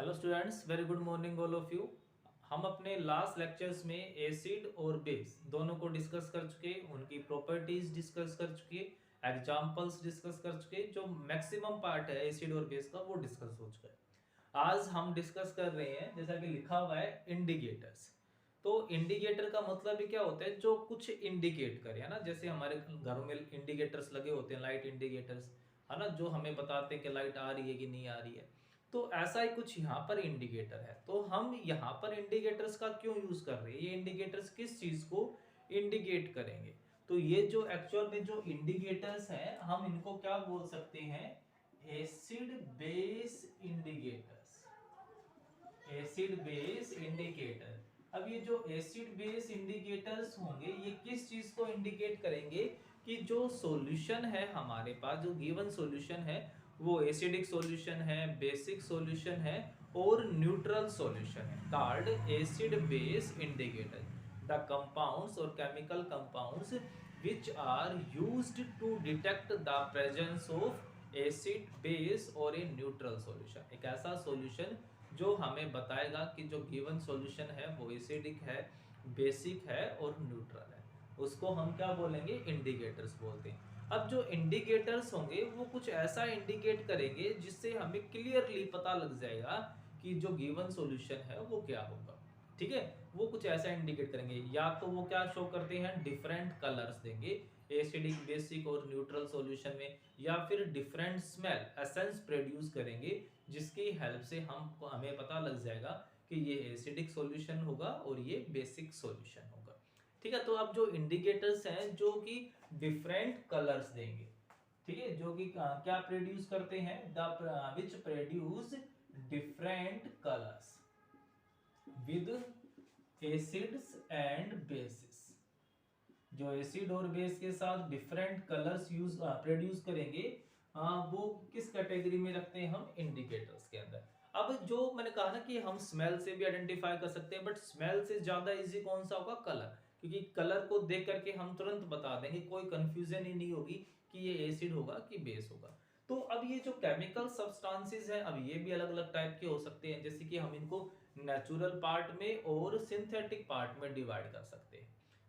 Hello students, very good morning all of you. हम अपने last lectures में acid और बेस दोनों को डिस्कस कर चुके, उनकी प्रॉपर्टीज डिस्कस कर चुके, एग्जांपल्स डिस्कस कर चुके। जो मैक्सिमम पार्ट है एसिड और बेस का वो डिस्कस हो चुका है। आज हम डिस्कस कर रहे हैं, जैसा कि लिखा हुआ है, इंडिकेटर्स। तो इंडिकेटर का मतलब ही क्या होता है? जो कुछ इंडिकेट करे, है ना। जैसे हमारे घरों में इंडिकेटर्स लगे होते हैं, लाइट इंडिकेटर्स, है ना, जो हमें बताते हैं कि लाइट आ रही है कि नहीं आ रही है। तो ऐसा ही कुछ यहाँ पर इंडिकेटर है। तो हम यहाँ पर इंडिकेटर्स का क्यों यूज कर रहे हैं? ये इंडिकेटर्स किस चीज को इंडिकेट करेंगे? तो ये जो एक्चुअल में जो इंडिकेटर्स हैं, हम इनको क्या बोल सकते हैं? Acid base indicators. Acid base indicator. अब ये जो एसिड बेस इंडिकेटर्स होंगे, ये किस चीज को इंडिकेट करेंगे? कि जो सॉल्यूशन है हमारे पास, जो गिवन सॉल्यूशन है, वो एसिडिक सॉल्यूशन है, बेसिक सॉल्यूशन है और न्यूट्रल सॉल्यूशन है, called acid base indicator. The compounds और chemical compounds which are used to detect the presence of acid base और a neutral solution। एक ऐसा सॉल्यूशन जो हमें बताएगा कि जो गिवन सॉल्यूशन है वो एसिडिक है, बेसिक है और न्यूट्रल है, उसको हम क्या बोलेंगे? इंडिकेटर्स बोलते हैं। अब जो इंडिकेटर्स होंगे वो कुछ ऐसा इंडिकेट करेंगे जिससे हमें क्लियरली पता लग जाएगा कि जो गिवन सॉल्यूशन है वो क्या होगा। ठीक है, वो कुछ ऐसा इंडिकेट करेंगे। या तो वो क्या शो करते हैं? डिफरेंट कलर्स देंगे एसिडिक, बेसिक और न्यूट्रल सॉल्यूशन में, या फिर डिफरेंट स्मेल, एसेंस प्रोड्यूस करेंगे, जिसकी हेल्प से हमें पता लग जाएगा कि ये एसिडिक सॉल्यूशन होगा और ये बेसिक सॉल्यूशन होगा। ठीक है, तो अब जो इंडिकेटर्स हैं जो कि डिफरेंट कलर्स देंगे, ठीक है, जो कि क्या प्रोड्यूस करते हैं? The which produce different colours with acids and bases. जो एसिड और बेस के साथ डिफरेंट कलर्स प्रोड्यूस करेंगे, वो किस कैटेगरी में रखते हैं हम? इंडिकेटर्स के अंदर। अब जो मैंने कहा ना कि हम स्मेल से भी आइडेंटिफाई कर सकते हैं, बट स्मेल से ज्यादा इजी कौन सा होगा? कलर। क्योंकि कलर को देख करके हम तुरंत बता देंगे, कोई कंफ्यूजन ही नहीं होगी कि ये एसिड होगा कि बेस होगा। तो अब ये जो केमिकल सब्सटेंसेस हैं, अब ये भी अलग अलग टाइप के हो सकते हैं, जैसे कि हम इनको नेचुरल पार्ट में और सिंथेटिक पार्ट में डिवाइड कर सकते हैं।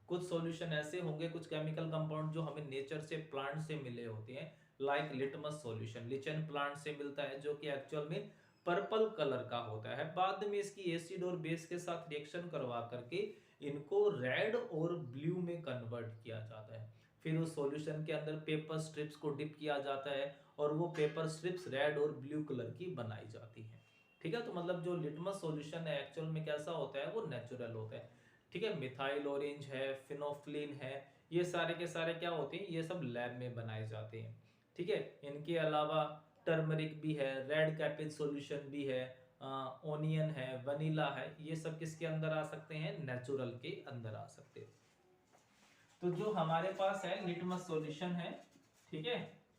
कुछ सॉल्यूशन ऐसे होंगे, कुछ केमिकल कंपाउंड जो हमें नेचर से, प्लांट से मिले होते हैं, like litmus solution lichen plant से मिलता है, जो कि एक्चुअल में पर्पल कलर का होता है। बाद में इसकी एसिड और बेस के साथ रिएक्शन करवा करके इनको रेड और ब्लू में कन्वर्ट किया जाता है। फिर उस सॉल्यूशन के अंदर पेपर स्ट्रिप्स को डिप किया जाता है और वो पेपर स्ट्रिप्स रेड और ब्लू कलर की बनाई जाती है। ठीक है, तो मतलब जो लिटमस सॉल्यूशन है एक्चुअल में कैसा होता है? वो नेचुरल होता है। ठीक है, मिथाइल ऑरेंज है, फिनोफ्लिन है, ये सारे के सारे क्या होते हैं? ये सब लैब में बनाए जाते हैं। ठीक है, इनके अलावा टर्मरिक भी है, रेड कैपेज सॉल्यूशन भी है, ओनियन है, वनीला है, ये सब किसके अंदर आ सकते हैं? नेचुरल के अंदर आ सकते हैं। तो जो हमारे पास है लिटमस सॉल्यूशन है, ठीक है,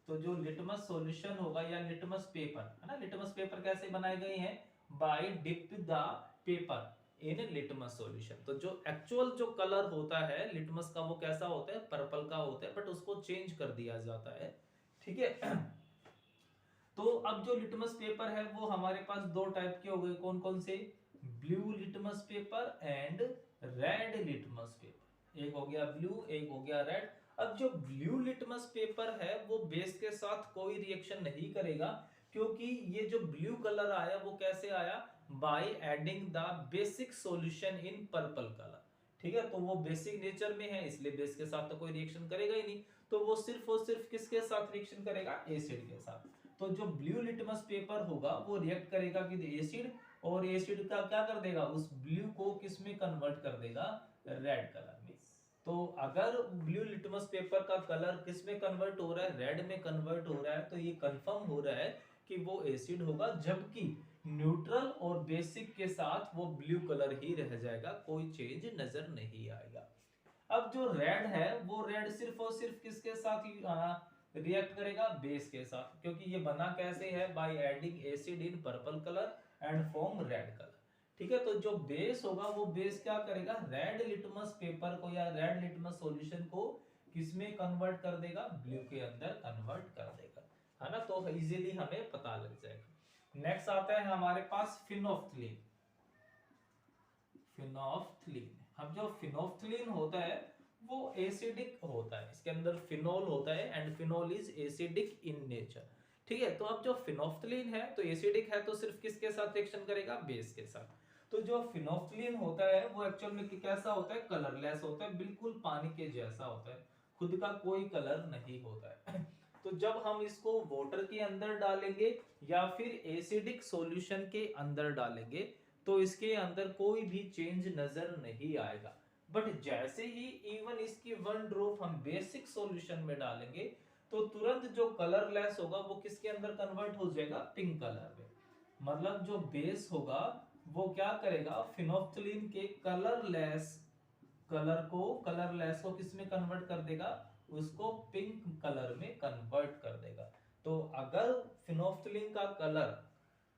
तो जो लिटमस सॉल्यूशन होगा या लिटमस पेपर है ना, लिटमस पेपर कैसे बनाए गए हैं? By dip the paper in litmus solution. तो जो एक्चुअल जो कलर होता है लिटमस का, वो कैसा होता है? पर्पल का होता है, बट उसको चेंज कर दिया जाता है। ठीक है। तो अब जो लिटमस पेपर है वो हमारे पास दो टाइप के हो गए, कौन कौन से? Blue litmus paper and red litmus paper. एक हो गया ब्लू, एक हो गया रेड। अब जो ब्लू लिटमस पेपर है वो बेस के साथ कोई रिएक्शन नहीं करेगा, क्योंकि ये जो ब्लू कलर आया वो कैसे आया? By adding the basic solution in purple colour. ठीक है, तो वो बेसिक नेचर में है, इसलिए बेस के साथ तो कोई रिएक्शन करेगा ही नहीं। तो वो सिर्फ और सिर्फ किसके साथ रिएक्शन करेगा? एसिड के साथ। तो जो ब्लू लिटमस पेपर होगा वो रिएक्ट करेगा विद एसिड, और एसिड का क्या कर देगा? उस ब्लू को किस में कन्वर्ट कर देगा? रेड कलर में। तो अगर ब्लू लिटमस पेपर का कलर किस में कन्वर्ट हो रहा है? रेड में कन्वर्ट हो रहा है, तो ये कंफर्म हो रहा है कि वो एसिड होगा, जबकि न्यूट्रल और बेसिक के साथ वो ब्लू कलर ही रह जाएगा, कोई चेंज नजर नहीं आएगा। अब जो रेड है वो रेड सिर्फ और सिर्फ किसके साथ रिएक्ट करेगा? बेस के साथ, क्योंकि ये बना कैसे है? By adding acid in purple colour and form red colour. ठीक है, तो जो बेस होगा वो बेस क्या करेगा? रेड लिटमस पेपर को या रेड लिटमस सॉल्यूशन को किसमें कन्वर्ट कर देगा? ब्लू के अंदर कन्वर्ट कर देगा, है ना। तो इजीली हमें पता लग जाएगा। नेक्स्ट आता है हमारे पास फिनोफ्थलीन। फिनोफ्थलीन, अब जो फिनोफ्थलीन होता है वो एसिडिक होता है, इसके अंदर फिनोल होता है and phenol is acidic in nature. ठीक है, तो अब जो फिनोफ्थलीन है तो एसिडिक है, तो सिर्फ किसके साथ रिएक्शन करेगा, बेस के साथ। तो जो फिनोफ्थलीन होता है वो एक्चुअल में कैसा होता है, कलरलेस होता है, बिल्कुल पानी के जैसा होता है, खुद का कोई कलर नहीं होता है। तो जब हम इसको वाटर के अंदर डालेंगे या फिर एसिडिक सॉल्यूशन के अंदर डालेंगे तो इसके अंदर कोई भी चेंज नजर नहीं आएगा। बट जैसे ही इवन इसकी वन ड्रॉप हम बेसिक सॉल्यूशन में डालेंगे तो तुरंत जो कलरलेस होगा वो किसके अंदर कन्वर्ट हो जाएगा, पिंक कलर में। मतलब जो बेस होगा वो क्या करेगा, फिनोफ्थलीन के कलरलेस को किस में कन्वर्ट कर देगा, उसको पिंक कलर में कन्वर्ट कर देगा। तो अगर फिनोफ्थलीन का कलर,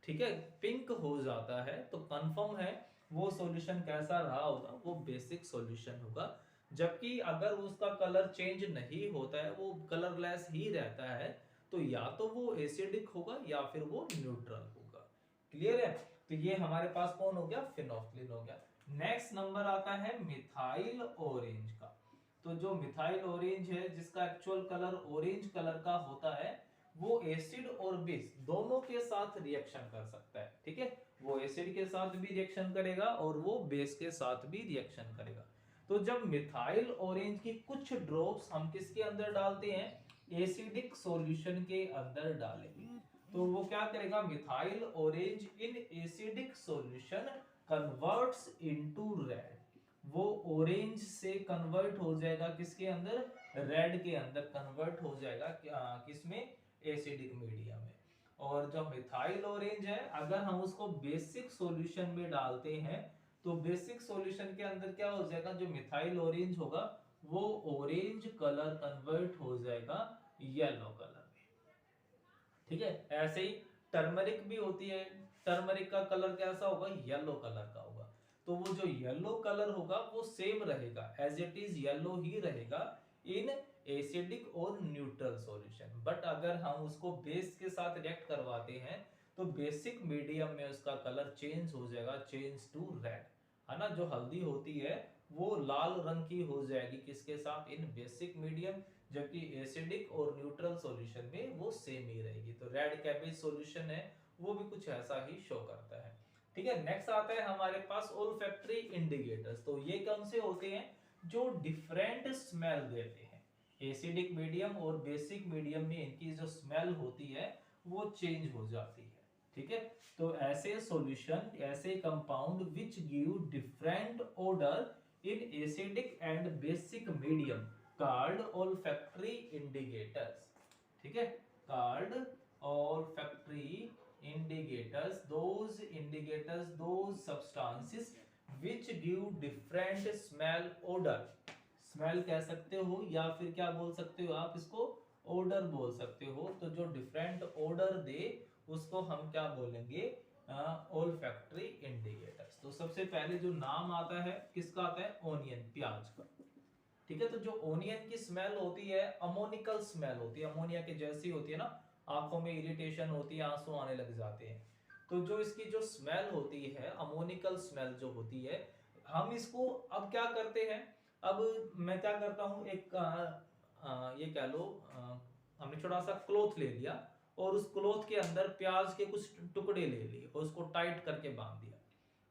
ठीक है, पिंक हो जाता है तो कंफर्म है वो सॉल्यूशन कैसा रहा होगा, वो बेसिक सॉल्यूशन होगा। जबकि अगर उसका कलर चेंज नहीं होता है, वो कलरलेस ही रहता है, तो या तो वो एसिडिक होगा या फिर वो न्यूट्रल होगा। क्लियर है, तो ये हमारे पास कौन हो गया, फिनोफ्थलीन हो गया। नेक्स्ट नंबर आता है मिथाइल ऑरेंज का। तो जो मिथाइल ऑरेंज है जिसका एक्चुअल कलर ऑरेंज कलर का होता है, वो एसिड और बेस दोनों के साथ रिएक्शन कर सकता है। ठीक है, वो एसिड के साथ भी रिएक्शन करेगा और वो बेस के साथ भी रिएक्शन करेगा। तो जब मिथाइल ऑरेंज की कुछ ड्रॉप्स हम किसके अंदर डालते हैं, एसिडिक सॉल्यूशन के अंदर डालेंगे, तो वो क्या करेगा, methyl orange in acidic solution converts into red. वो ऑरेंज से कन्वर्ट हो जाएगा किसके अंदर, रेड के अंदर कन्वर्ट हो जाएगा, किसमें, एसिडिक मीडियम में। और जो मिथाइल ऑरेंज है अगर हम उसको बेसिक सॉल्यूशन में डालते हैं तो बेसिक सॉल्यूशन के अंदर क्या हो जाएगा, जो मिथाइल ऑरेंज होगा वो ऑरेंज कलर कन्वर्ट हो जाएगा येलो कलर में। ठीक है, ऐसे ही टर्मरिक भी होती है, टर्मरिक का कलर कैसा होगा, येलो कलर का होगा। तो वो जो येलो कलर होगा वो सेम रहेगा, एज इट इज येलो ही रहेगा इन एसिडिक और न्यूट्रल सॉल्यूशन। बट अगर हम उसको बेस के साथ रिएक्ट करवाते हैं तो बेसिक मीडियम में उसका कलर चेंज हो जाएगा, चेंज टू रेड, है ना। जो हल्दी होती है वो लाल रंग की हो जाएगी किसके साथ, इन बेसिक मीडियम, जबकि एसिडिक और न्यूट्रल सॉल्यूशन में वो सेम ही रहेगी। तो रेड कैबेज सॉल्यूशन है वो भी कुछ ऐसा ही शो करता है। ठीक है, नेक्स्ट आता है हमारे पास ओल्फैक्टरी इंडिकेटर्स। तो ये कौन से होते हैं, जो डिफरेंट स्मेल देते हैं, एसिडिक मीडियम और बेसिक मीडियम में इनकी जो स्मेल होती है वो चेंज हो जाती है। ठीक है, तो ऐसे सॉल्यूशन, ऐसे compound which give different order in acidic and basic medium called olfactory indicators। ठीक है, called olfactory indicators, those substances which give different smell odor। Smell कह सकते हो या फिर क्या बोल सकते हो आप, इसको ऑर्डर बोल सकते हो। तो जो डिफरेंट ऑर्डर दे उसको हम क्या बोलेंगे, ओल्फैक्टरी इंडिकेटर्स। तो सबसे पहले जो नाम आता है किसका आता है, ओनियन, प्याज का। ठीक है, तो जो ओनियन की स्मेल होती है अमोनिकल स्मेल होती है, अमोनिया के जैसी होती है ना, आंखों में इरिटेशन होती है, आंसू आने लग जाते हैं। तो जो इसकी जो स्मेल होती है अमोनिकल स्मेल जो होती है, हम इसको अब क्या करते हैं, अब मैं क्या करता हूं, एक ये कह लो, हमने छोटा सा क्लोथ ले लिया और उस क्लोथ के अंदर प्याज के कुछ टुकड़े ले लिए और उसको टाइट करके बांध दिया।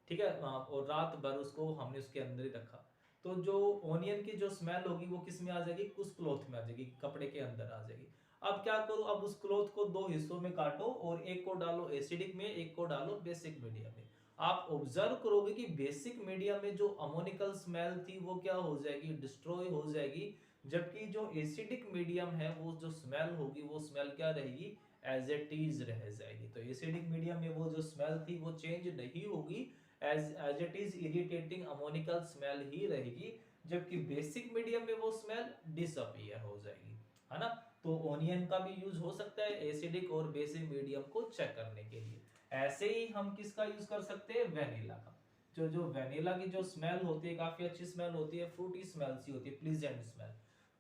ठीक है, और रात भर उसको हमने उसके अंदर ही रखा। तो जो ओनियन की जो स्मेल होगी वो किस में आ जाएगी, उस क्लॉथ में आ जाएगी, कपड़े के अंदर आ जाएगी। अब क्या करो, अब उस क्लॉथ को दो हिस्सों में काटो और एक को डालो एसिडिक में, एक को डालो बेसिक मीडियम में। आप ऑब्जर्व करोगे कि बेसिक मीडियम में जो अमोनिकल स्मेल थी वो क्या हो जाएगी, डिस्ट्रॉय हो जाएगी। जबकि जो एसिडिक मीडियम है वो जो स्मेल होगी वो स्मेल क्या रहेगी, एज इट इज रह जाएगी। तो एसिडिक मीडियम में वो जो स्मेल थी वो चेंज नहीं होगी, as it is irritating ammoniacal smell ही रहेगी। जबकि बेसिक मीडियम में वो स्मेल डिसअपीयर हो जाएगी, है ना। तो ओनियन का भी यूज हो सकता है एसिडिक और बेसिक मीडियम को चेक करने के लिए। ऐसे ही हम किसका यूज कर सकते हैं, वेनिला का। जो वेनिला की जो स्मेल होती है काफी अच्छी स्मेल होती है, फ्रूटी स्मेल सी होती है, प्लीजेंट स्मेल।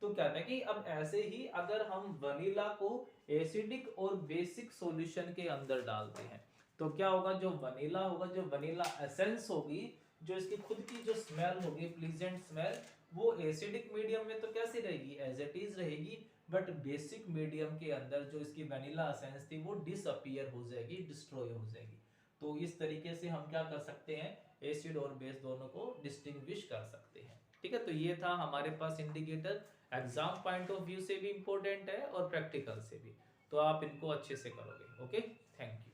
तो कहते हैं कि अब ऐसे ही अगर हम वनीला को एसिडिक और बेसिक सॉल्यूशन के अंदर डालते हैं तो क्या होगा, जो वनीला होगा, जो वनीला एसेंस होगी, जो इसकी खुद की जो स्मेल होगी, प्लीजेंट स्मेल, वो एसिडिक मीडियम में तो कैसी रहेगी, एज इट इज रहेगी, बट बेसिक मीडियम के अंदर जो इसकी वनीला एसेंस थी वो डिसअपीयर हो जाएगी, डिस्ट्रॉय हो जाएगी। तो इस तरीके से हम क्या कर सकते हैं, एसिड और बेस दोनों को डिस्टिंग्विश कर सकते हैं। ठीक है, तो ये था हमारे पास indicator, exam point of view से भी इंपॉर्टेंट है और प्रैक्टिकल से भी, तो आप इनको अच्छे से करोगे। Okay, thank you.